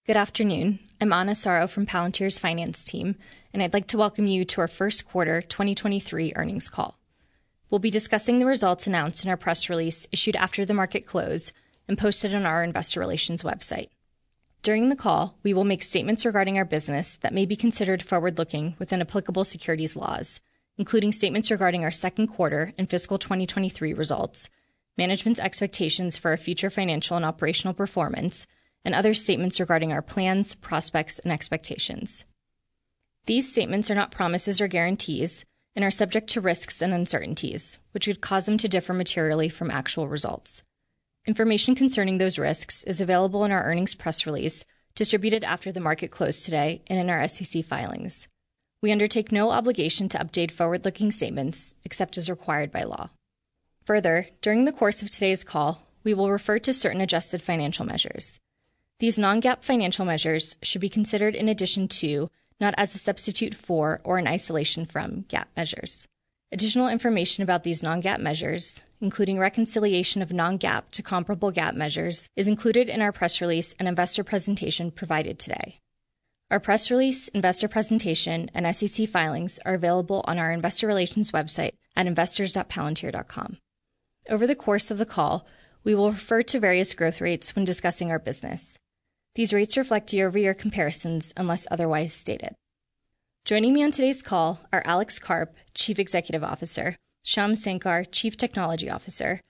Good afternoon. I'm Anna Saro from Palantir's finance team, and I'd like to welcome you to our first quarter 2023 earnings call. We'll be discussing the results announced in our press release issued after the market close and posted on our investor relations website. During the call, we will make statements regarding our business that may be considered forward-looking within applicable securities laws, including statements regarding our second quarter and fiscal 2023 results, management's expectations for our future financial and operational performance, and other statements regarding our plans, prospects, and expectations. These statements are not promises or guarantees and are subject to risks and uncertainties, which could cause them to differ materially from actual results. Information concerning those risks is available in our earnings press release, distributed after the market closed today, and in our SEC filings. We undertake no obligation to update forward-looking statements except as required by law. Further, during the course of today's call, we will refer to certain adjusted financial measures. These non-GAAP financial measures should be considered in addition to, not as a substitute for or in isolation from, GAAP measures. Additional information about these non-GAAP measures, including reconciliation of non-GAAP to comparable GAAP measures, is included in our press release and investor presentation provided today. Our press release, investor presentation, and SEC filings are available on our investor relations website at investors.palantir.com. Over the course of the call, we will refer to various growth rates when discussing our business. These rates reflect year-over-year comparisons unless otherwise stated. Joining me on today's call are Alex Karp, Chief Executive Officer, Shyam Sankar, Chief Technology Officer,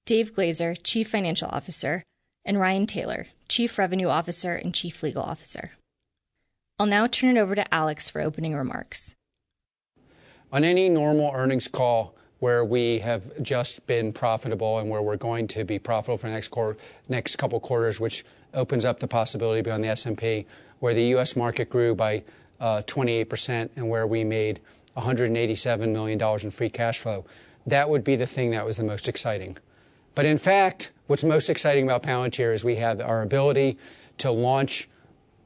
Dave Glazer, Chief Financial Officer, and Ryan Taylor, Chief Revenue Officer and Chief Legal Officer. I'll now turn it over to Alex for opening remarks. On any normal earnings call where we have just been profitable and where we're going to be profitable for the next couple quarters, which opens up the possibility beyond the S&P, where the U.S. market grew by 28% and where we made $187 million in free cash flow. That would be the thing that was the most exciting. But in fact, what's most exciting about Palantir is we have our ability to launch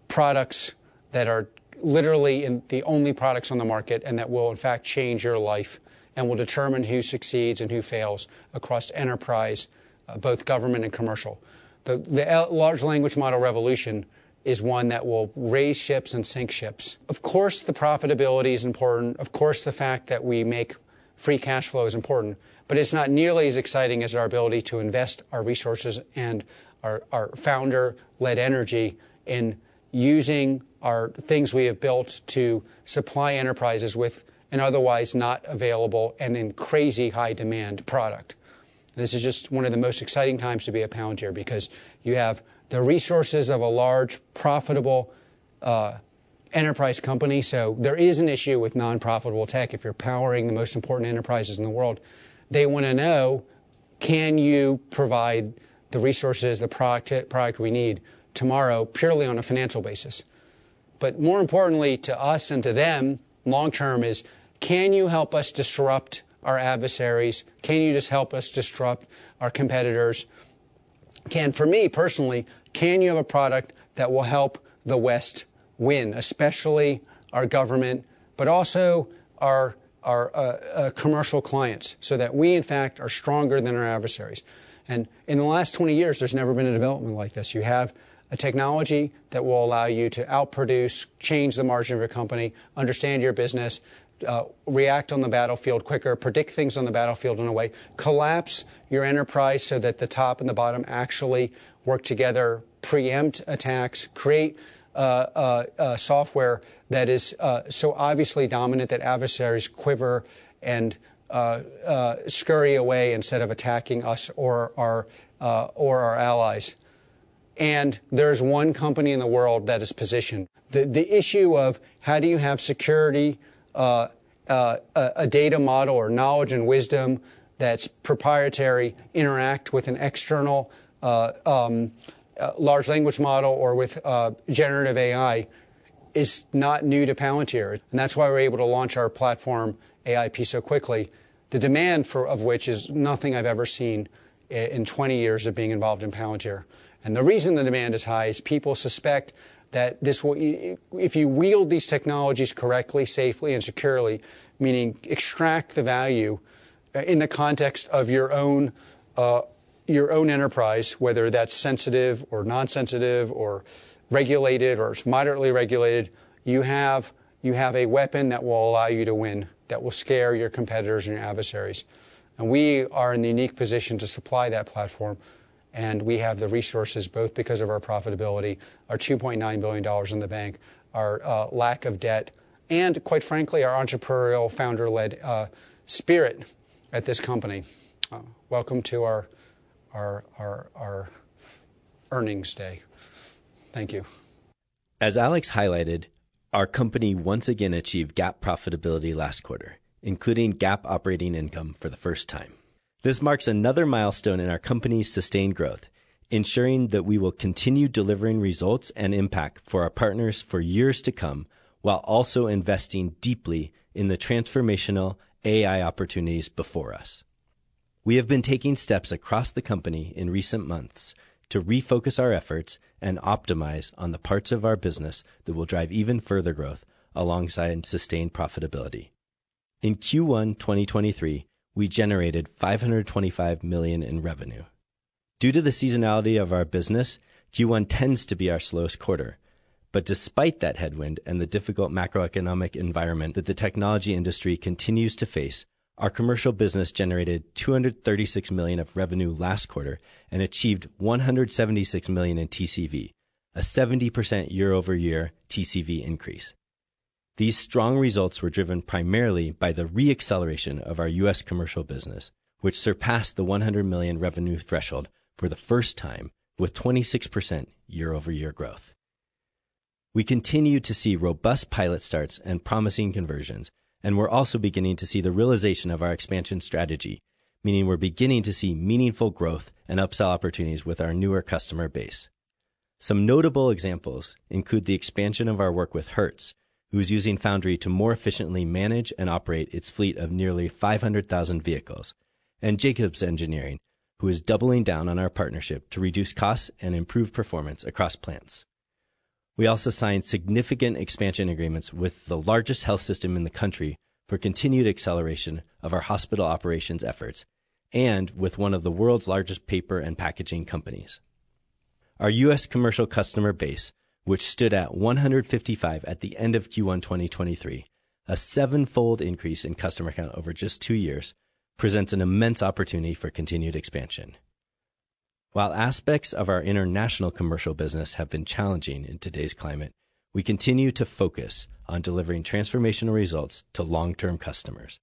products that are literally the only products on the market and that will, in fact, change your life and will determine who succeeds and who fails across enterprise, both government and commercial. The large language model revolution is one that will raise ships and sink ships. Of course, the profitability is important. Of course, the fact that we make free cash flow is important. But it's not nearly as exciting as our ability to invest our resources and our founder-led energy in using our things we have built to supply enterprises with an otherwise not available and in crazy high demand product. This is just one of the most exciting times to be at Palantir because you have the resources of a large, profitable enterprise company. So there is an issue with non-profitable tech. If you're powering the most important enterprises in the world, they want to know, can you provide the resources, the product we need tomorrow purely on a financial basis? But more importantly to us and to them, long-term is, can you help us disrupt our adversaries? Can you just help us disrupt our competitors? For me personally, can you have a product that will help the West win, especially our government, but also our commercial clients, so that we, in fact, are stronger than our adversaries? And in the last 20 years, there's never been a development like this. You have a technology that will allow you to outproduce, change the margin of your company, understand your business, react on the battlefield quicker, predict things on the battlefield in a way, collapse your enterprise so that the top and the bottom actually work together, preempt attacks, create software that is so obviously dominant that adversaries quiver and scurry away instead of attacking us or our allies. And there's one company in the world that is positioned. The issue of how do you have security, a data model or knowledge and wisdom that's proprietary interact with an external large language model or with generative AI is not new to Palantir. And that's why we're able to launch our platform AIP so quickly, the demand of which is nothing I've ever seen in 20 years of being involved in Palantir. And the reason the demand is high is people suspect that this will, if you wield these technologies correctly, safely, and securely, meaning extract the value in the context of your own enterprise, whether that's sensitive or non-sensitive or regulated or moderately regulated, you have a weapon that will allow you to win, that will scare your competitors and your adversaries. And we are in the unique position to supply that platform. And we have the resources, both because of our profitability, our $2.9 billion in the bank, our lack of debt, and quite frankly, our entrepreneurial, founder-led spirit at this company. Welcome to our earnings day. Thank you. As Alex highlighted, our company once again achieved GAAP profitability last quarter, including GAAP operating income for the first time. This marks another milestone in our company's sustained growth, ensuring that we will continue delivering results and impact for our partners for years to come, while also investing deeply in the transformational AI opportunities before us. We have been taking steps across the company in recent months to refocus our efforts and optimize on the parts of our business that will drive even further growth alongside sustained profitability. In Q1 2023, we generated $525 million in revenue. Due to the seasonality of our business, Q1 tends to be our slowest quarter. But despite that headwind and the difficult macroeconomic environment that the technology industry continues to face, our commercial business generated $236 million of revenue last quarter and achieved $176 million in TCV, a 70% year-over-year TCV increase. These strong results were driven primarily by the re-acceleration of our U.S. commercial business, which surpassed the $100 million revenue threshold for the first time with 26% year-over-year growth. We continue to see robust pilot starts and promising conversions, and we're also beginning to see the realization of our expansion strategy, meaning we're beginning to see meaningful growth and upsell opportunities with our newer customer base. Some notable examples include the expansion of our work with Hertz, who is using Foundry to more efficiently manage and operate its fleet of nearly 500,000 vehicles, and Jacobs Engineering, who is doubling down on our partnership to reduce costs and improve performance across plants. We also signed significant expansion agreements with the largest health system in the country for continued acceleration of our hospital operations efforts, and with one of the world's largest paper and packaging companies. Our U.S. commercial customer base, which stood at 155 at the end of Q1 2023, a seven-fold increase in customer count over just 2 years, presents an immense opportunity for continued expansion. While aspects of our international commercial business have been challenging in today's climate, we continue to focus on delivering transformational results to long-term customers.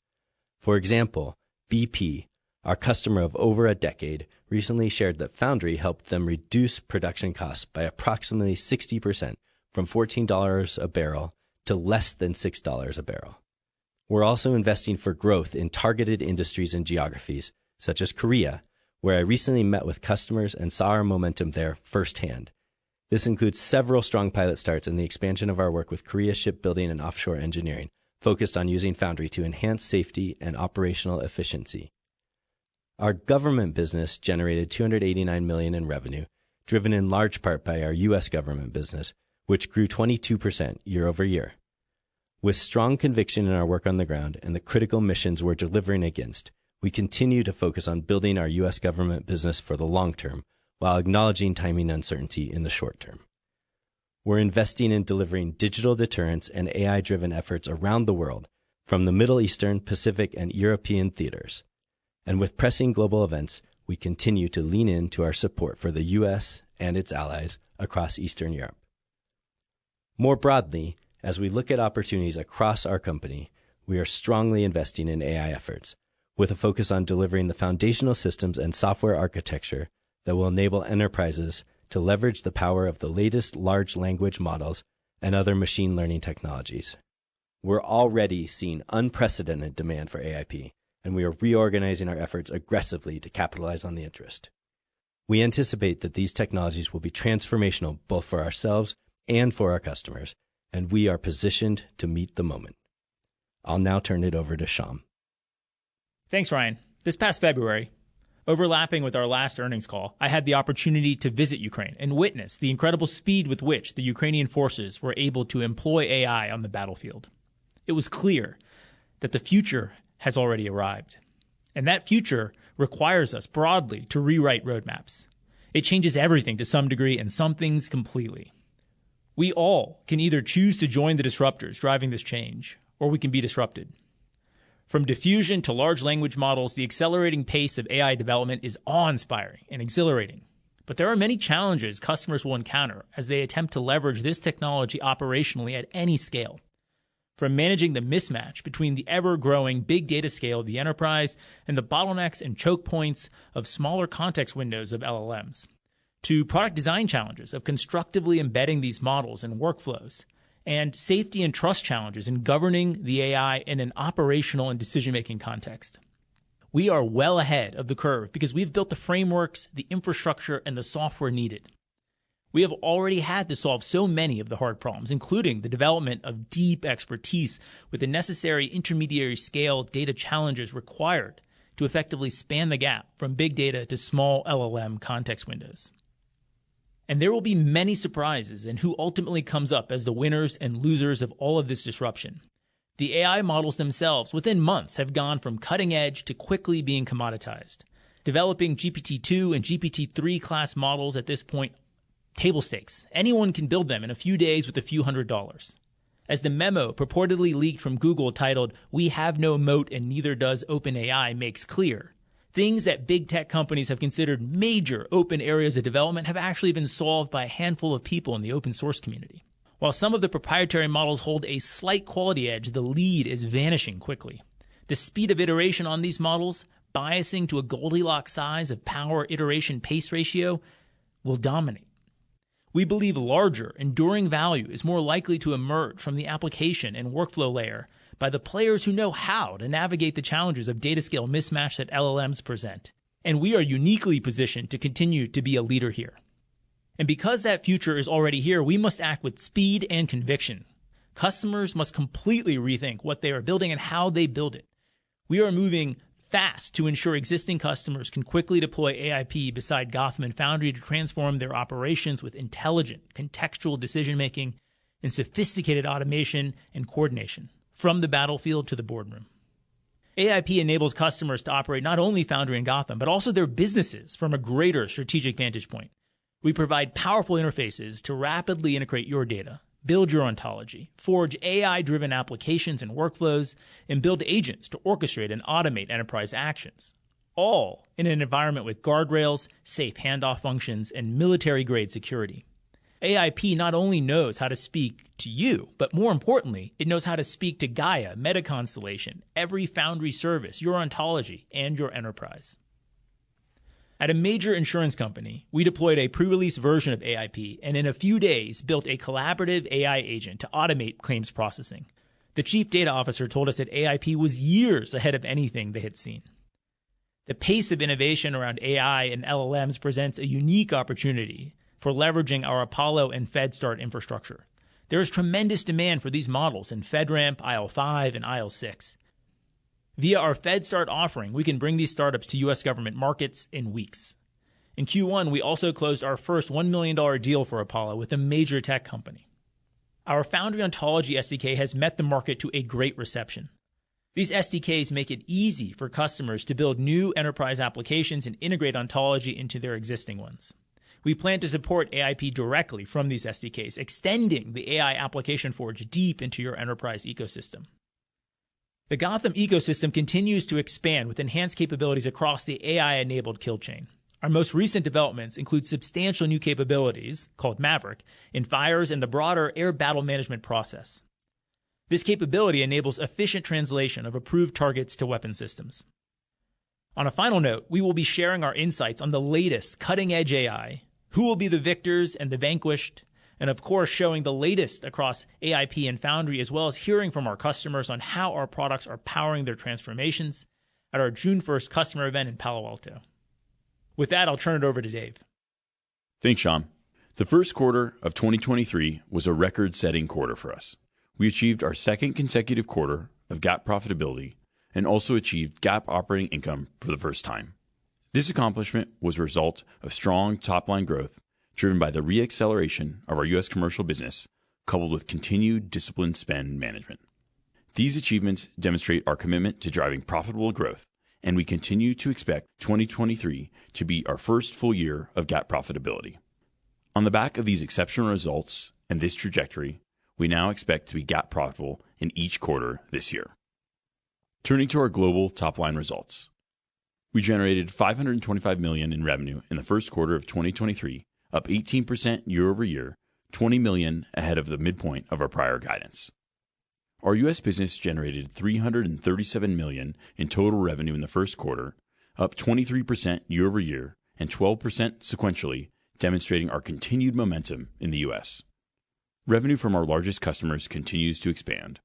For example, BP, our customer of over a decade, recently shared that Foundry helped them reduce production costs by approximately 60% from $14 a barrel to less than $6 a barrel. We're also investing for growth in targeted industries and geographies, such as Korea, where I recently met with customers and saw our momentum there firsthand. This includes several strong pilot starts in the expansion of our work with Korea Shipbuilding and Offshore Engineering, focused on using Foundry to enhance safety and operational efficiency. Our government business generated $289 million in revenue, driven in large part by our U.S. government business, which grew 22% year over year. With strong conviction in our work on the ground and the critical missions we're delivering against, we continue to focus on building our U.S. government business for the long term, while acknowledging timing uncertainty in the short term. We're investing in delivering digital deterrence and AI-driven efforts around the world, from the Middle Eastern, Pacific, and European theaters. And with pressing global events, we continue to lean into our support for the U.S. and its allies across Eastern Europe. More broadly, as we look at opportunities across our company, we are strongly investing in AI efforts, with a focus on delivering the foundational systems and software architecture that will enable enterprises to leverage the power of the latest large language models and other machine learning technologies. We're already seeing unprecedented demand for AIP, and we are reorganizing our efforts aggressively to capitalize on the interest. We anticipate that these technologies will be transformational both for ourselves and for our customers, and we are positioned to meet the moment. I'll now turn it over to Shyam. Thanks, Ryan. This past February, overlapping with our last earnings call, I had the opportunity to visit Ukraine and witness the incredible speed with which the Ukrainian forces were able to employ AI on the battlefield. It was clear that the future has already arrived, and that future requires us broadly to rewrite roadmaps. It changes everything to some degree and some things completely. We all can either choose to join the disruptors driving this change, or we can be disrupted. From diffusion to large language models, the accelerating pace of AI development is awe-inspiring and exhilarating. But there are many challenges customers will encounter as they attempt to leverage this technology operationally at any scale. From managing the mismatch between the ever-growing big data scale of the enterprise and the bottlenecks and choke points of smaller context windows of LLMs, to product design challenges of constructively embedding these models in workflows, and safety and trust challenges in governing the AI in an operational and decision-making context. We are well ahead of the curve because we've built the frameworks, the infrastructure, and the software needed. We have already had to solve so many of the hard problems, including the development of deep expertise with the necessary intermediary scale data challenges required to effectively span the gap from big data to small LLM context windows. And there will be many surprises in who ultimately comes up as the winners and losers of all of this disruption. The AI models themselves, within months, have gone from cutting edge to quickly being commoditized. Developing GPT-2 and GPT-3 class models at this point, table stakes. Anyone can build them in a few days with a few $100s. As the memo purportedly leaked from Google titled, "We have no moat and neither does OpenAI" makes clear, things that big tech companies have considered major open areas of development have actually been solved by a handful of people in the open source community. While some of the proprietary models hold a slight quality edge, the lead is vanishing quickly. The speed of iteration on these models, biasing to a Goldilocks size of power iteration pace ratio, will dominate. We believe larger, enduring value is more likely to emerge from the application and workflow layer by the players who know how to navigate the challenges of data scale mismatch that LLMs present. And we are uniquely positioned to continue to be a leader here. And because that future is already here, we must act with speed and conviction. Customers must completely rethink what they are building and how they build it. We are moving fast to ensure existing customers can quickly deploy AIP beside Gotham and Foundry to transform their operations with intelligent, contextual decision-making and sophisticated automation and coordination, from the battlefield to the boardroom. AIP enables customers to operate not only Foundry and Gotham, but also their businesses from a greater strategic vantage point. We provide powerful interfaces to rapidly integrate your data, build your ontology, forge AI-driven applications and workflows, and build agents to orchestrate and automate enterprise actions, all in an environment with guardrails, safe handoff functions, and military-grade security. AIP not only knows how to speak to you, but more importantly, it knows how to speak to Gaia, Meta Constellation, every Foundry service, your ontology, and your enterprise. At a major insurance company, we deployed a pre-release version of AIP and in a few days built a collaborative AI agent to automate claims processing. The chief data officer told us that AIP was years ahead of anything they had seen. The pace of innovation around AI and LLMs presents a unique opportunity for leveraging our Apollo and FedStart infrastructure. There is tremendous demand for these models in FedRAMP, IL5, and IL6. Via our FedStart offering, we can bring these startups to U.S. government markets in weeks. In Q1, we also closed our first $1 million deal for Apollo with a major tech company. Our Foundry Ontology SDK has met the market to a great reception. These SDKs make it easy for customers to build new enterprise applications and integrate ontology into their existing ones. We plan to support AIP directly from these SDKs, extending the AI application forge deep into your enterprise ecosystem. The Gotham ecosystem continues to expand with enhanced capabilities across the AI-enabled kill chain. Our most recent developments include substantial new capabilities, called Maverick, in fires and the broader air battle management process. This capability enables efficient translation of approved targets to weapon systems. On a final note, we will be sharing our insights on the latest cutting-edge AI, who will be the victors and the vanquished, and of course showing the latest across AIP and Foundry, as well as hearing from our customers on how our products are powering their transformations at our June 1st customer event in Palo Alto. With that, I'll turn it over to Dave. Thanks, Shyam. The first quarter of 2023 was a record-setting quarter for us. We achieved our second consecutive quarter of GAAP profitability and also achieved GAAP operating income for the first time. This accomplishment was a result of strong top-line growth driven by the re-acceleration of our U.S. commercial business, coupled with continued disciplined spend management. These achievements demonstrate our commitment to driving profitable growth, and we continue to expect 2023 to be our first full year of GAAP profitability. On the back of these exceptional results and this trajectory, we now expect to be GAAP profitable in each quarter this year. Turning to our global top-line results. We generated $525 million in revenue in the first quarter of 2023, up 18% year-over-year, $20 million ahead of the midpoint of our prior guidance. Our U.S. business generated $337 million in total revenue in the first quarter, up 23% year-over-year and 12% sequentially, demonstrating our continued momentum in the U.S. Revenue from our largest customers continues to expand.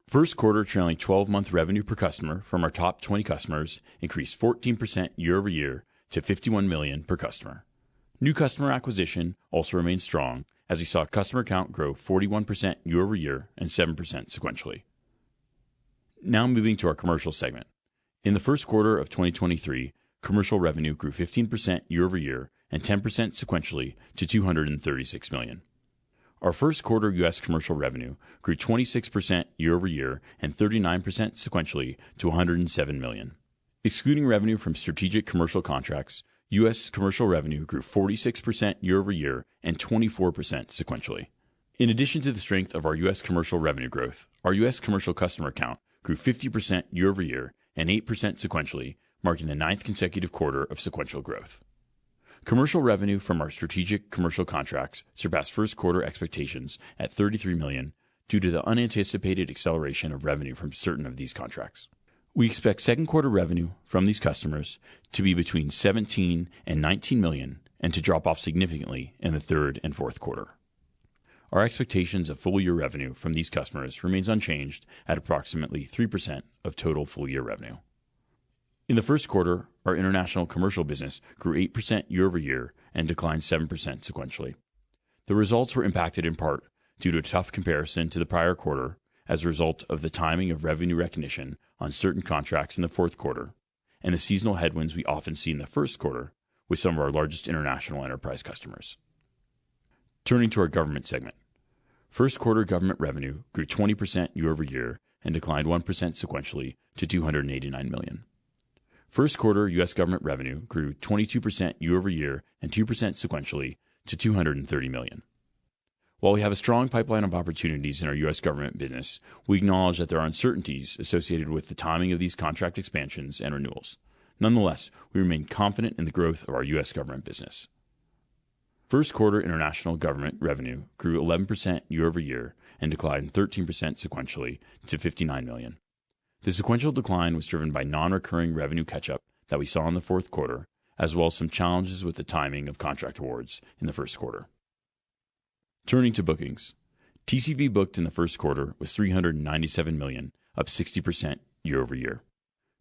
First quarter trailing 12-month revenue per customer from our top 20 customers increased 14% year-over-year to $51 million per customer. New customer acquisition also remained strong as we saw customer count grow 41% year-over-year and 7% sequentially. Now moving to our commercial segment. In the first quarter of 2023, commercial revenue grew 15% year-over-year and 10% sequentially to $236 million. Our first quarter U.S. commercial revenue grew 26% year-over-year and 39% sequentially to $107 million. Excluding revenue from strategic commercial contracts, U.S. commercial revenue grew 46% year-over-year and 24% sequentially. In addition to the strength of our U.S. commercial revenue growth, our U.S. commercial customer count grew 50% year-over-year and 8% sequentially, marking the 9th consecutive quarter of sequential growth. Commercial revenue from our strategic commercial contracts surpassed first quarter expectations at $33 million due to the unanticipated acceleration of revenue from certain of these contracts. We expect second quarter revenue from these customers to be between $17 and $19 million and to drop off significantly in the third and fourth quarter. Our expectations of full-year revenue from these customers remains unchanged at approximately 3% of total full-year revenue. In the first quarter, our international commercial business grew 8% year-over-year and declined 7% sequentially. The results were impacted in part due to a tough comparison to the prior quarter as a result of the timing of revenue recognition on certain contracts in the fourth quarter and the seasonal headwinds we often see in the first quarter with some of our largest international enterprise customers. Turning to our government segment. First quarter government revenue grew 20% year-over-year and declined 1% sequentially to $289 million. First quarter U.S. government revenue grew 22% year-over-year and 2% sequentially to $230 million. While we have a strong pipeline of opportunities in our U.S. government business, we acknowledge that there are uncertainties associated with the timing of these contract expansions and renewals. Nonetheless, we remain confident in the growth of our U.S. government business. First quarter international government revenue grew 11% year-over-year and declined 13% sequentially to $59 million. The sequential decline was driven by non-recurring revenue catch-up that we saw in the fourth quarter, as well as some challenges with the timing of contract awards in the first quarter. Turning to bookings. TCV booked in the first quarter was $397 million, up 60% year-over-year.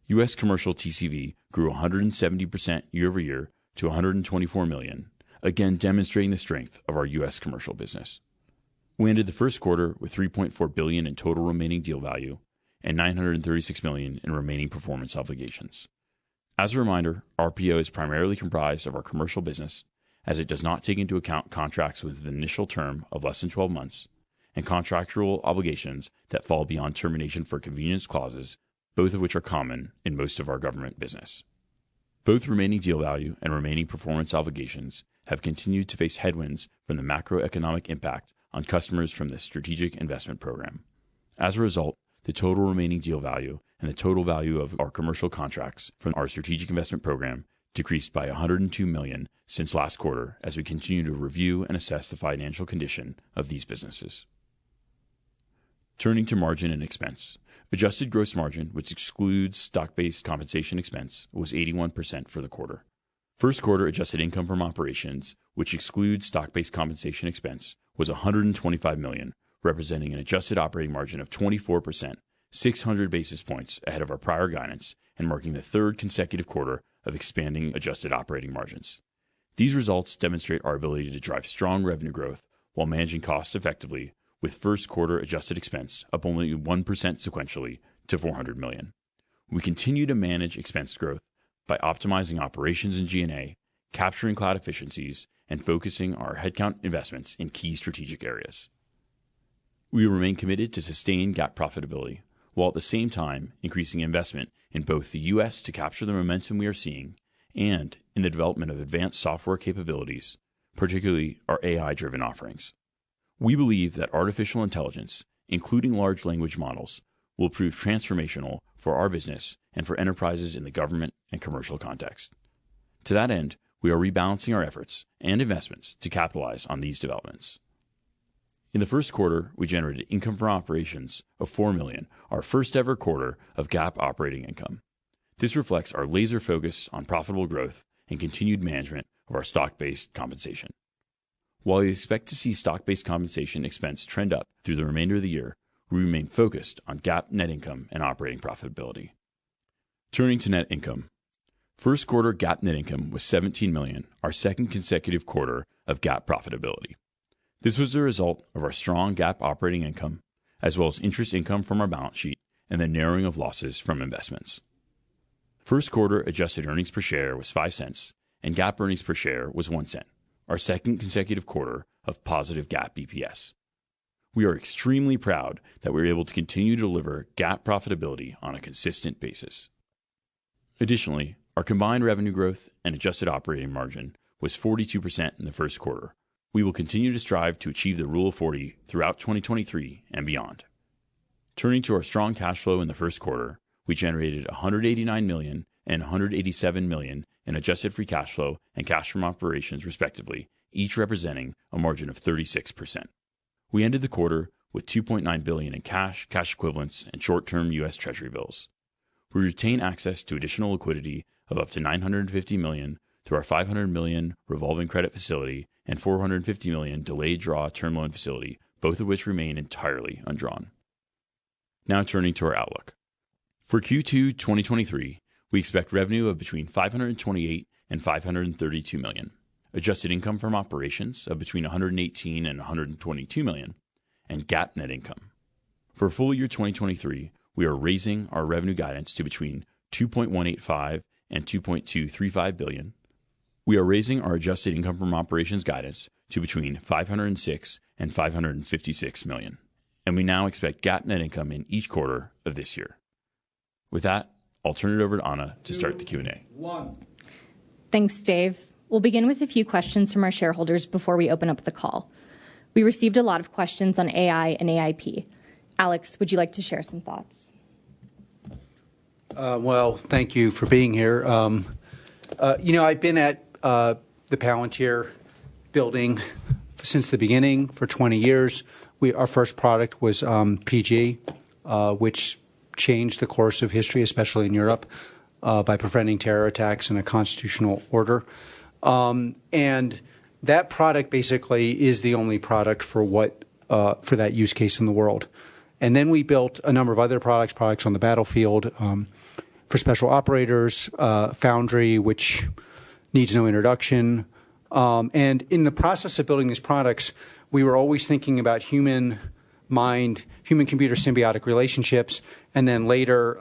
U.S. commercial TCV grew 170% year-over-year to $124 million, again demonstrating the strength of our U.S. commercial business. We ended the first quarter with $3.4 billion in total remaining deal value and $936 million in remaining performance obligations. As a reminder, RPO is primarily comprised of our commercial business, as it does not take into account contracts with an initial term of less than 12 months and contractual obligations that fall beyond termination for convenience clauses, both of which are common in most of our government business. Both remaining deal value and remaining performance obligations have continued to face headwinds from the macroeconomic impact on customers from the Strategic Investment Program. As a result, the total remaining deal value and the total value of our commercial contracts from our Strategic Investment Program decreased by $102 million since last quarter as we continue to review and assess the financial condition of these businesses. Turning to margin and expense. Adjusted gross margin, which excludes stock-based compensation expense, was 81% for the quarter. First quarter adjusted income from operations, which excludes stock-based compensation expense, was $125 million, representing an adjusted operating margin of 24%, 600 basis points ahead of our prior guidance and marking the third consecutive quarter of expanding adjusted operating margins. These results demonstrate our ability to drive strong revenue growth while managing costs effectively, with first quarter adjusted expense up only 1% sequentially to $400 million. We continue to manage expense growth by optimizing operations in G&A, capturing cloud efficiencies, and focusing our headcount investments in key strategic areas. We remain committed to sustained GAAP profitability, while at the same time increasing investment in both the U.S. to capture the momentum we are seeing and in the development of advanced software capabilities, particularly our AI-driven offerings. We believe that artificial intelligence, including large language models, will prove transformational for our business and for enterprises in the government and commercial context. To that end, we are rebalancing our efforts and investments to capitalize on these developments. In the first quarter, we generated income from operations of $4 million, our first ever quarter of GAAP operating income. This reflects our laser focus on profitable growth and continued management of our stock-based compensation. While we expect to see stock-based compensation expense trend up through the remainder of the year, we remain focused on GAAP net income and operating profitability. Turning to net income. First quarter GAAP net income was $17 million, our second consecutive quarter of GAAP profitability. This was the result of our strong GAAP operating income, as well as interest income from our balance sheet and the narrowing of losses from investments. First quarter adjusted earnings per share was 5 cents, and GAAP earnings per share was 1 cent, our second consecutive quarter of positive GAAP EPS. We are extremely proud that we were able to continue to deliver GAAP profitability on a consistent basis. Additionally, our combined revenue growth and adjusted operating margin was 42% in the first quarter. We will continue to strive to achieve the Rule of 40 throughout 2023 and beyond. Turning to our strong cash flow in the first quarter, we generated $189 million and $187 million in adjusted free cash flow and cash from operations, respectively, each representing a margin of 36%. We ended the quarter with $2.9 billion in cash, cash equivalents, and short-term U.S. Treasury bills. We retain access to additional liquidity of up to $950 million through our $500 million revolving credit facility and $450 million delayed draw term loan facility, both of which remain entirely undrawn. Now turning to our outlook. For Q2 2023, we expect revenue of between $528 and $532 million, adjusted income from operations of between $118 and $122 million, and GAAP net income. For full year 2023, we are raising our revenue guidance to between $2.185 and $2.235 billion. We are raising our adjusted income from operations guidance to between $506 and $556 million, and we now expect GAAP net income in each quarter of this year. With that, I'll turn it over to Anna to start the Q&A. Thanks, Dave. We'll begin with a few questions from our shareholders before we open up the call. We received a lot of questions on AI and AIP. Alex, would you like to share some thoughts? Well, thank you for being here. I've been at the Palantir building since the beginning for 20 years. Our first product was PG, which changed the course of history, especially in Europe, by preventing terror attacks in a constitutional order. And that product basically is the only product for that use case in the world. And then we built a number of other products on the battlefield for special operators, Foundry, which needs no introduction. And in the process of building these products, we were always thinking about human-computer symbiotic relationships, and then later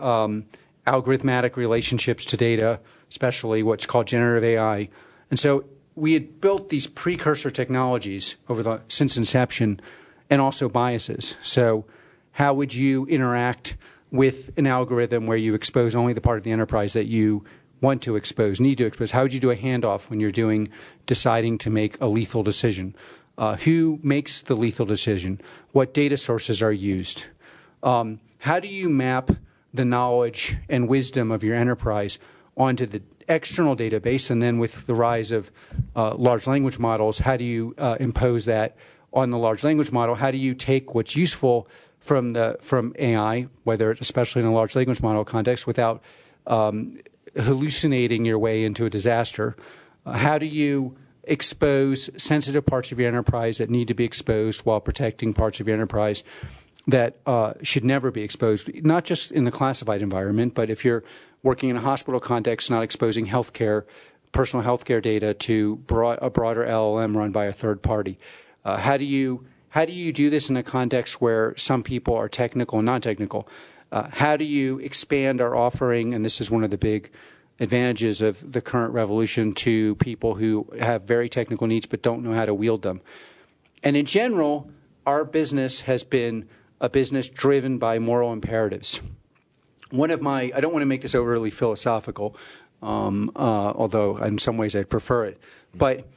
algorithmic relationships to data, especially what's called generative AI. And so we had built these precursor technologies since inception, and also biases. So how would you interact with an algorithm where you expose only the part of the enterprise that you want to expose, need to expose? How would you do a handoff when you're deciding to make a lethal decision? Who makes the lethal decision? What data sources are used? How do you map the knowledge and wisdom of your enterprise onto the external database? And then with the rise of large language models, how do you impose that on the large language model? How do you take what's useful from AI, especially in a large language model context, without hallucinating your way into a disaster? How do you expose sensitive parts of your enterprise that need to be exposed while protecting parts of your enterprise that should never be exposed, not just in the classified environment, but if you're working in a hospital context, not exposing personal healthcare data to a broader LLM run by a third party? How do you do this in a context where some people are technical and non-technical? How do you expand our offering, and this is one of the big advantages of the current revolution, to people who have very technical needs but don't know how to wield them? And in general, our business has been a business driven by moral imperatives. I don't want to make this overly philosophical, although in some ways I'd prefer it. But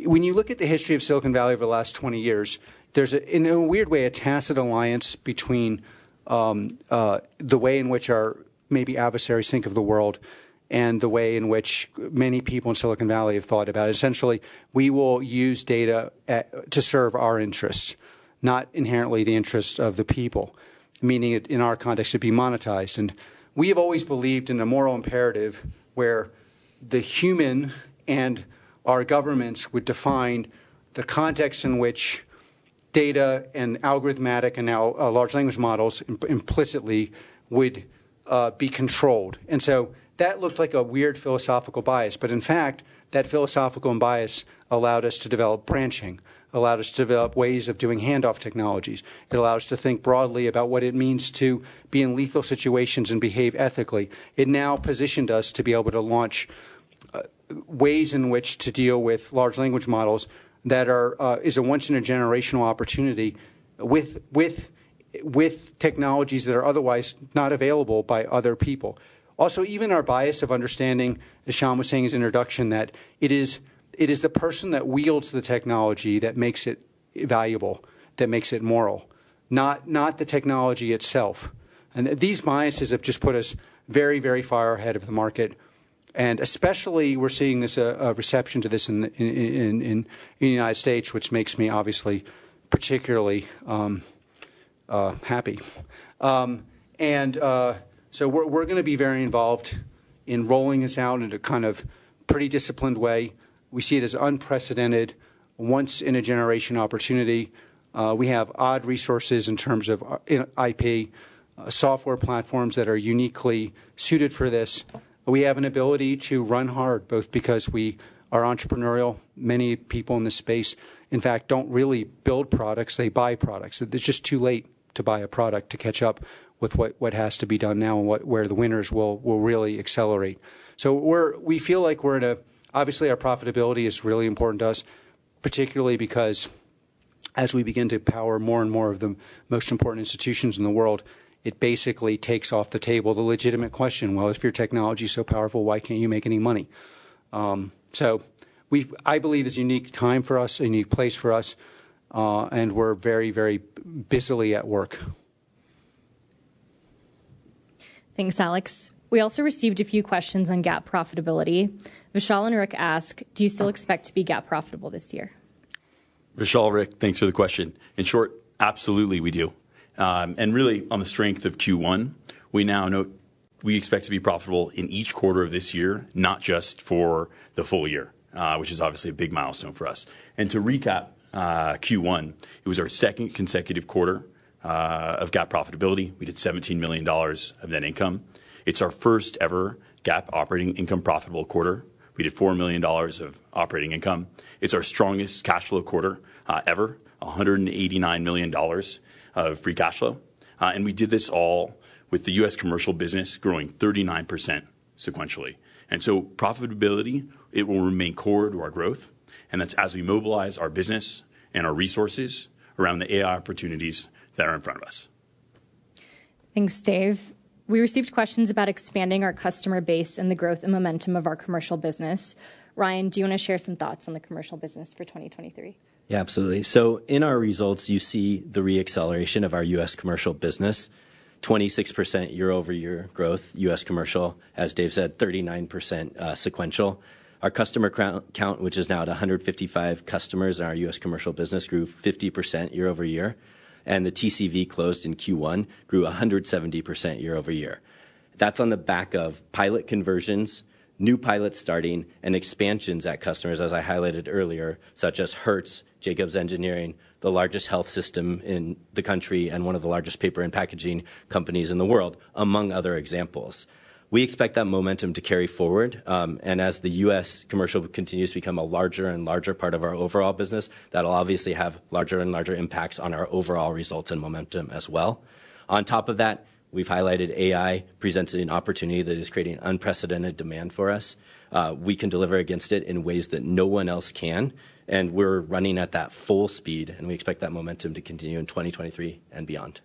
when you look at the history of Silicon Valley over the last 20 years, there's, in a weird way, a tacit alliance between the way in which our maybe adversaries think of the world and the way in which many people in Silicon Valley have thought about it. Essentially, we will use data to serve our interests, not inherently the interests of the people, meaning it, in our context, to be monetized. And we have always believed in a moral imperative where the human and our governments would define the context in which data and algorithmic and now large language models implicitly would be controlled. And so that looked like a weird philosophical bias, but in fact, that philosophical bias allowed us to develop branching, allowed us to develop ways of doing handoff technologies. It allowed us to think broadly about what it means to be in lethal situations and behave ethically. It now positioned us to be able to launch ways in which to deal with large language models that is a once-in-a-generational opportunity with technologies that are otherwise not available by other people. Also, even our bias of understanding, as Sean was saying in his introduction, that it is the person that wields the technology that makes it valuable, that makes it moral, not the technology itself. And these biases have just put us very, very far ahead of the market. And especially we're seeing this a reception to this in the United States, which makes me obviously particularly happy. So we're going to be very involved in rolling this out in a kind of pretty disciplined way. We see it as unprecedented, once-in-a-generation opportunity. We have odd resources in terms of IP, software platforms that are uniquely suited for this. We have an ability to run hard, both because we are entrepreneurial. Many people in this space, in fact, don't really build products. They buy products. It's just too late to buy a product to catch up with what has to be done now and where the winners will really accelerate. So we feel like we're in a, obviously our profitability is really important to us, particularly because as we begin to power more and more of the most important institutions in the world, it basically takes off the table the legitimate question, well, if your technology is so powerful, why can't you make any money? So I believe it's a unique time for us, a unique place for us, and we're very, very busily at work. Thanks, Alex. We also received a few questions on GAAP profitability. Vishal and Rick ask, do you still expect to be GAAP profitable this year? Vishal, Rick, thanks for the question. In short, absolutely we do. And really, on the strength of Q1, we now know we expect to be profitable in each quarter of this year, not just for the full year, which is obviously a big milestone for us. And to recap Q1, it was our second consecutive quarter of GAAP profitability. We did $17 million of net income. It's our first ever GAAP operating income profitable quarter. We did $4 million of operating income. It's our strongest cash flow quarter ever, $189 million of free cash flow. And we did this all with the U.S. commercial business growing 39% sequentially. And so profitability, it will remain core to our growth. And that's as we mobilize our business and our resources around the AI opportunities that are in front of us. Thanks, Dave. We received questions about expanding our customer base and the growth and momentum of our commercial business. Ryan, do you want to share some thoughts on the commercial business for 2023? Yeah, absolutely. So in our results, you see the reacceleration of our U.S. commercial business, 26% year-over-year growth, U.S. commercial, as Dave said, 39% sequential. Our customer count, which is now at 155 customers in our U.S. commercial business, grew 50% year-over-year. And the TCV closed in Q1 grew 170% year-over-year. That's on the back of pilot conversions, new pilots starting, and expansions at customers, as I highlighted earlier, such as Hertz, Jacobs Engineering, the largest health system in the country and one of the largest paper and packaging companies in the world, among other examples. We expect that momentum to carry forward, and as the U.S. commercial continues to become a larger and larger part of our overall business, that'll obviously have larger and larger impacts on our overall results and momentum as well. On top of that, we've highlighted AI presents an opportunity that is creating unprecedented demand for us. We can deliver against it in ways that no one else can, and we're running at that full speed, and we expect that momentum to continue in 2023 and beyond.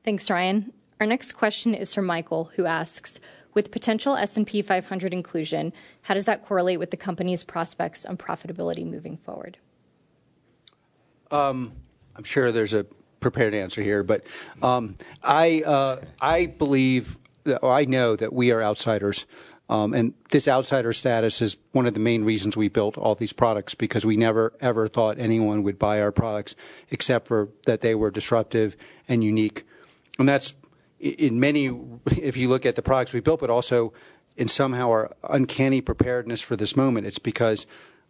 Thanks, Ryan. Our next question is from Michael, who asks, with potential S&P 500 inclusion, how does that correlate with the company's prospects on profitability moving forward? I'm sure there's a prepared answer here, but I believe, I know that we are outsiders. And this outsider status is one of the main reasons we built all these products, because we never, ever thought anyone would buy our products except for that they were disruptive and unique. And that's in many, if you look at the products we built, but also in somehow our uncanny preparedness for this moment, it's because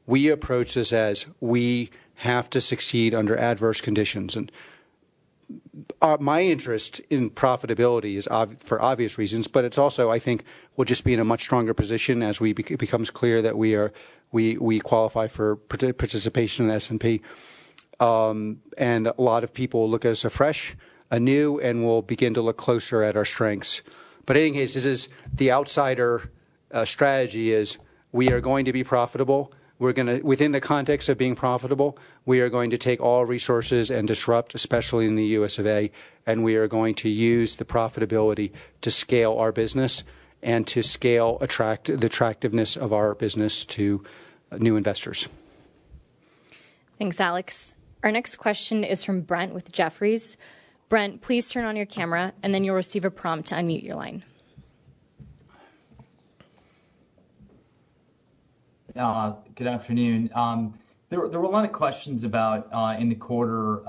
we approach this as we have to succeed under adverse conditions. And my interest in profitability is for obvious reasons, but it's also, I think, we'll just be in a much stronger position as it becomes clear that we qualify for participation in the S&P. And a lot of people look at us afresh, anew, and will begin to look closer at our strengths. But in any case, this is the outsider strategy is we are going to be profitable. We're going to, within the context of being profitable, we are going to take all resources and disrupt, especially in the US of A, and we are going to use the profitability to scale our business and to scale the attractiveness of our business to new investors. Thanks, Alex. Our next question is from Brent with Jefferies. Brent, please turn on your camera, and then you'll receive a prompt to unmute your line. Good afternoon. There were a lot of questions about in the quarter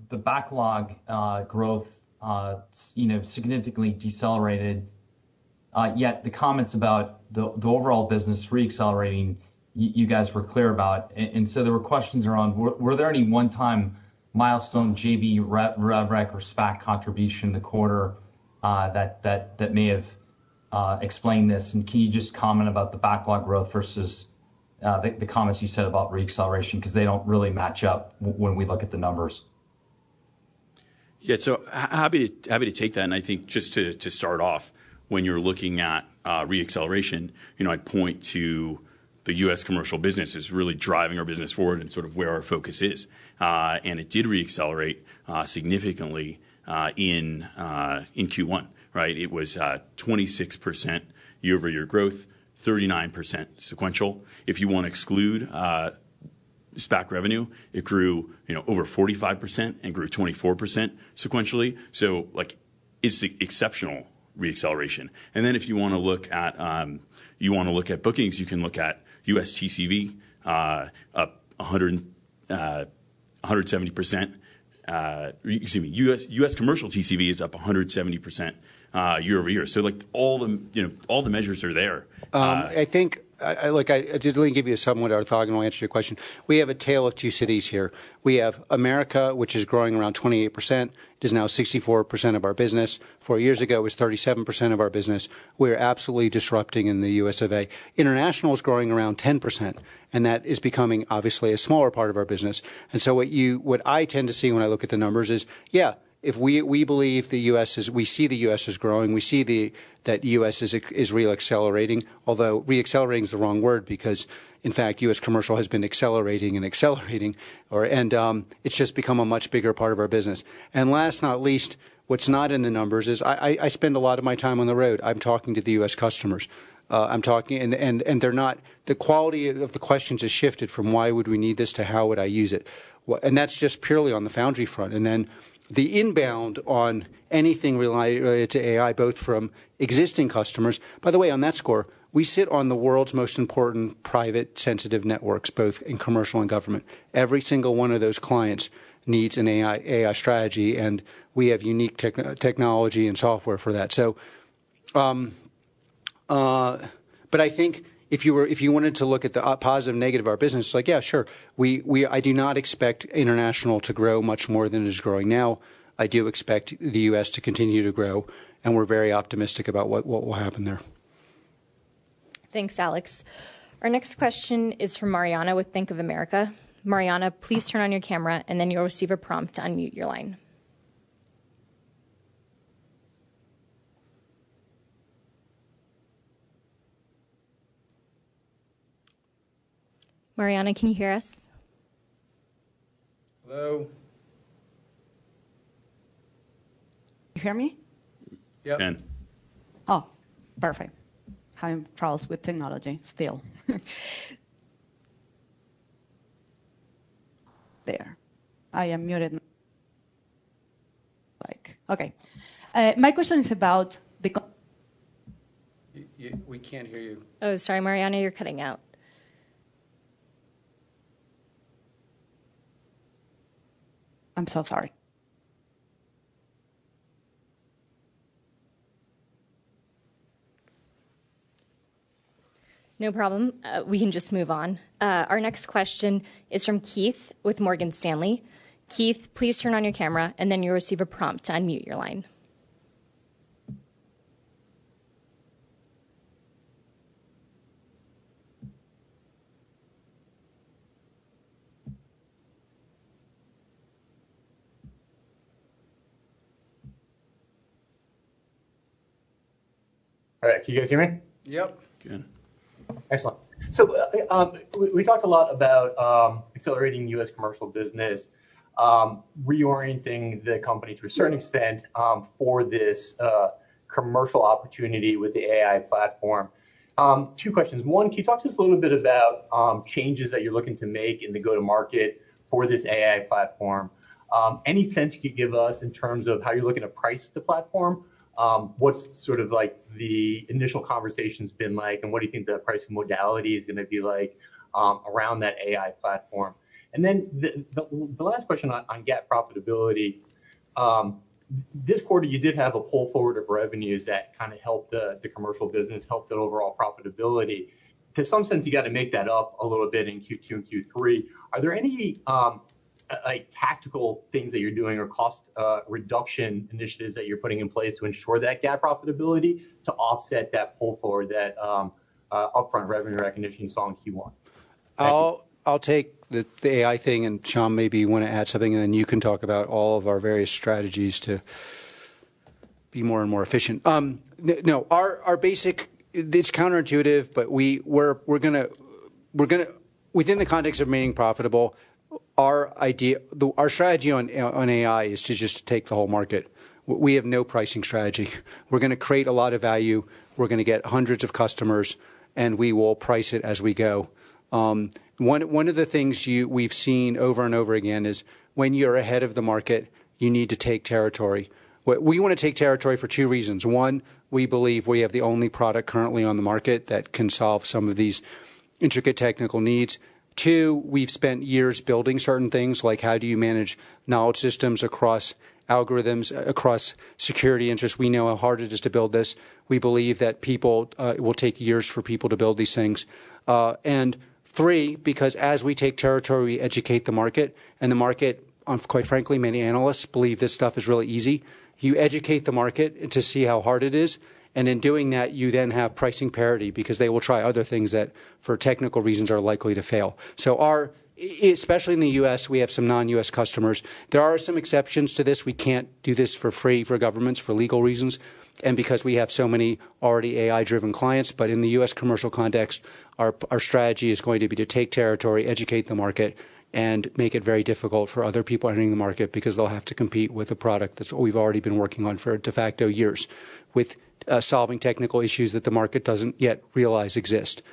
the backlog growth, significantly decelerated. Yet the comments about the overall business reaccelerating, you guys were clear about, and so there were questions around: were there any one-time milestone JV RevRec or SPAC contribution in the quarter that may have explained this? And can you just comment about the backlog growth versus the comments you said about reacceleration, because they don't really match up when we look at the numbers? Yeah, so happy to take that. And I think just to start off, when you're looking at reacceleration, I'd point to the U.S. commercial business is really driving our business forward and sort of where our focus is. And it did reaccelerate significantly in Q1, right? It was 26% year-over-year growth, 39% sequential. If you want to exclude SPAC revenue, it grew over 45% and grew 24% sequentially. So it's exceptional reacceleration. And then if you want to look at bookings, you can look at U.S. TCV up 170%. U.S. commercial TCV is up 170% year over year. So all the measures are there. I think I just let me give you a somewhat orthogonal answer to your question. We have a tale of two cities here. We have America, which is growing around 28%. It is now 64% of our business. 4 years ago, it was 37% of our business. We're absolutely disrupting in the US of A. International is growing around 10%, and that is becoming obviously a smaller part of our business. And so what I tend to see when I look at the numbers is, yeah, if we believe the U.S. we see the U.S. is growing, we see that U.S. is reaccelerating, although reaccelerating is the wrong word, because in fact U.S. commercial has been accelerating and accelerating, and it's just become a much bigger part of our business. And last not least, what's not in the numbers is I spend a lot of my time on the road. I'm talking to the U.S. customers. I'm talking, and they're not, the quality of the questions has shifted from why would we need this to how would I use it, and that's just purely on the Foundry front. And then the inbound on anything related to AI, both from existing customers. By the way, on that score, we sit on the world's most important private sensitive networks, both in commercial and government. Every single one of those clients needs an AI strategy, and we have unique technology and software for that. So, but I think if you wanted to look at the positive, negative of our business, yeah, sure. I do not expect international to grow much more than it is growing now. I do expect the U.S. to continue to grow, and we're very optimistic about what will happen there. Thanks, Alex. Our next question is from Mariana with Bank of America. Mariana, please turn on your camera, and then you'll receive a prompt to unmute your line. Mariana, can you hear us? Hello? You hear me? Yep. Ken. Oh, perfect. I'm Charles with technology still. There. I am muted. Okay. My question is about the. We can't hear you. Oh, sorry, Mariana, you're cutting out. I'm so sorry. No problem. We can just move on. Our next question is from Keith with Morgan Stanley. Keith, please turn on your camera, and then you'll receive a prompt to unmute your line. All right, can you guys hear me? Yep. Good. Excellent. So we talked a lot about accelerating U.S. commercial business, reorienting the company to a certain extent for this commercial opportunity with the AI platform. Two questions. One, can you talk to us a little bit about changes that you're looking to make in the go-to-market for this AI platform? Any sense you could give us in terms of how you're looking to price the platform? What's sort of like the initial conversations been like, and what do you think the pricing modality is going to be like around that AI platform? And then the last question on GAAP profitability. This quarter, you did have a pull forward of revenues that kind of helped the commercial business, helped the overall profitability. To some sense, you got to make that up a little bit in Q2 and Q3. Are there any like tactical things that you're doing or cost reduction initiatives that you're putting in place to ensure that GAAP profitability to offset that pull forward, that upfront revenue recognition you saw in Q1? I'll take the AI thing, and Shyam, maybe you want to add something, and then you can talk about all of our various strategies to be more and more efficient. No, our basic, it's counterintuitive, but we're gonna within the context of remaining profitable. Our strategy on AI is to just take the whole market. We have no pricing strategy. We're going to create a lot of value. We're going to get hundreds of customers, and we will price it as we go. One of the things we've seen over and over again is when you're ahead of the market, you need to take territory. We want to take territory for two reasons. One, we believe we have the only product currently on the market that can solve some of these intricate technical needs. Two, we've spent years building certain things, like how do you manage knowledge systems across algorithms, across security interests. We know how hard it is to build this. We believe that it will take years for people to build these things. And three, because as we take territory, we educate the market, and the market, quite frankly, many analysts believe this stuff is really easy. You educate the market to see how hard it is. And in doing that, you then have pricing parity because they will try other things that, for technical reasons, are likely to fail. So especially in the U.S., we have some non-U.S. customers. There are some exceptions to this. We can't do this for free for governments for legal reasons, and because we have so many already AI-driven clients. But in the U.S. commercial context, our strategy is going to be to take territory, educate the market, and make it very difficult for other people entering the market because they'll have to compete with a product that's what we've already been working on for de facto years with solving technical issues that the market doesn't yet realize exist.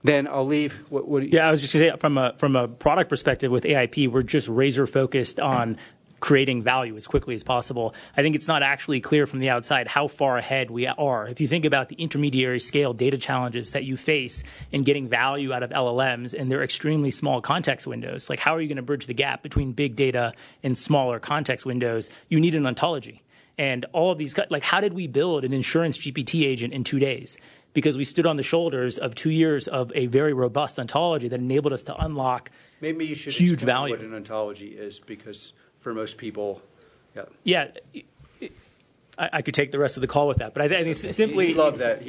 Then I'll leave. Yeah, I was just going to say, from a product perspective with AIP, we're just razor focused on creating value as quickly as possible. I think it's not actually clear from the outside how far ahead we are. If you think about the intermediary scale data challenges that you face in getting value out of LLMs and their extremely small context windows, like how are you going to bridge the gap between big data and smaller context windows? You need an ontology. And all of these, like, how did we build an insurance GPT agent in 2 days? Because we stood on the shoulders of 2 years of a very robust ontology that enabled us to unlock maybe you should huge explain value. What an ontology is, because for most people, yeah. I could take the rest of the call with that, but I think simply you love that.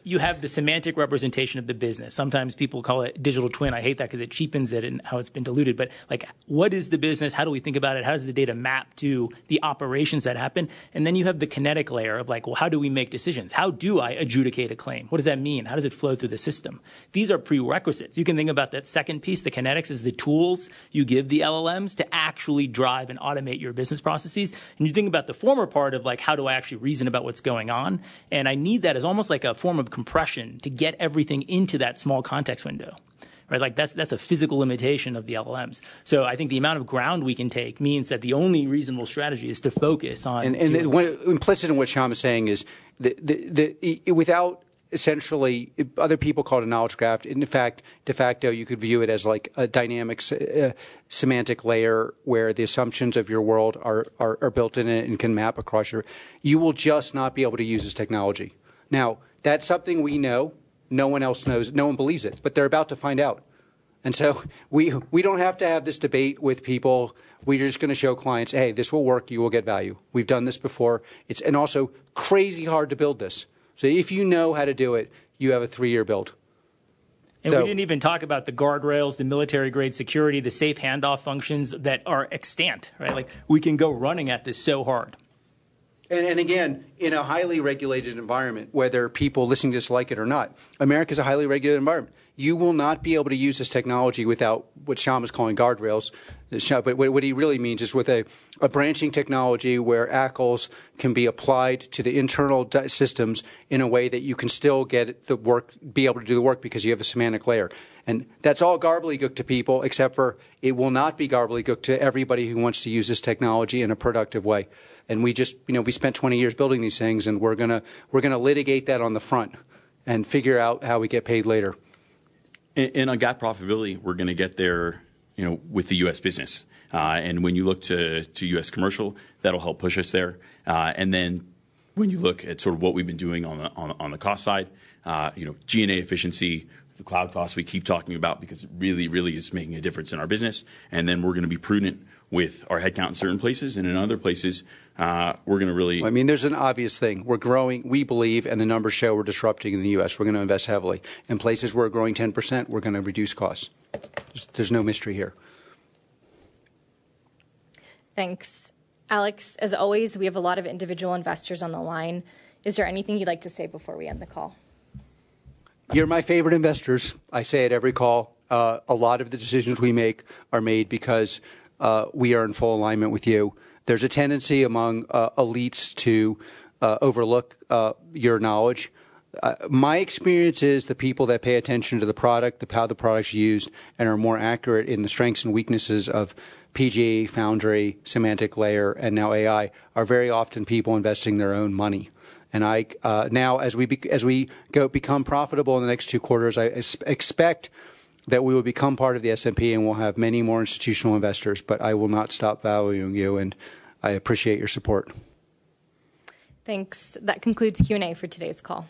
You have the semantic representation of the business. Sometimes people call it digital twin. I hate that because it cheapens it and how it's been diluted. But like, what is the business? How do we think about it? How does the data map to the operations that happen? And then you have the kinetic layer of like, well, how do we make decisions? How do I adjudicate a claim? What does that mean? How does it flow through the system? These are prerequisites. You can think about that second piece, the kinetics, is the tools you give the LLMs to actually drive and automate your business processes. And you think about the former part of like, how do I actually reason about what's going on? And I need that as almost like a form of compression to get everything into that small context window. right? Like that's a physical limitation of the LLMs. So I think the amount of ground we can take means that the only reasonable strategy is to focus on. Implicit in what Shyam is saying is without essentially other people call it a knowledge graph. In fact, de facto, you could view it as like a dynamic semantic layer where the assumptions of your world are built in it and can map across your. You will just not be able to use this technology. Now, that's something we know. No one else knows. No one believes it, but they're about to find out. And so we don't have to have this debate with people. We're just going to show clients, hey, this will work. You will get value. We've done this before. And also crazy hard to build this. So if you know how to do it, you have a 3-year build. And we didn't even talk about the guardrails, the military-grade security, the safe handoff functions that are extant, right? Like we can go running at this so hard. And again, in a highly regulated environment, whether people listening to this like it or not, America is a highly regulated environment. You will not be able to use this technology without what Shyam is calling guardrails. But what he really means is with a branching technology where ACLs can be applied to the internal systems in a way that you can still get the work, be able to do the work because you have a semantic layer. And that's all gobbledygook to people, except for it will not be gobbledygook to everybody who wants to use this technology in a productive way. And we just, we spent 20 years building these things, and we're gonna litigate that on the front and figure out how we get paid later. And on GAAP profitability, we're going to get there, with the U.S. business. And when you look to U.S. commercial, that'll help push us there. And then when you look at sort of what we've been doing on the cost side, G&A efficiency, the cloud costs we keep talking about because it really, really is making a difference in our business. And then we're going to be prudent with our headcount in certain places, and in other places, we're going to really. I mean, there's an obvious thing. We're growing, we believe, and the numbers show we're disrupting in the U.S. We're going to invest heavily. In places where we're growing 10%, we're going to reduce costs. There's no mystery here. Thanks. Alex, as always, we have a lot of individual investors on the line. Is there anything you'd like to say before we end the call? You're my favorite investors. I say it every call. A lot of the decisions we make are made because we are in full alignment with you. There's a tendency among elites to overlook your knowledge. My experience is the people that pay attention to the product, how the product's used, and are more accurate in the strengths and weaknesses of PG, Foundry, semantic layer, and now AI are very often people investing their own money. And I now, as we become profitable in the next 2 quarters, I expect that we will become part of the S&P and we'll have many more institutional investors. But I will not stop valuing you, and I appreciate your support. Thanks. That concludes Q&A for today's call.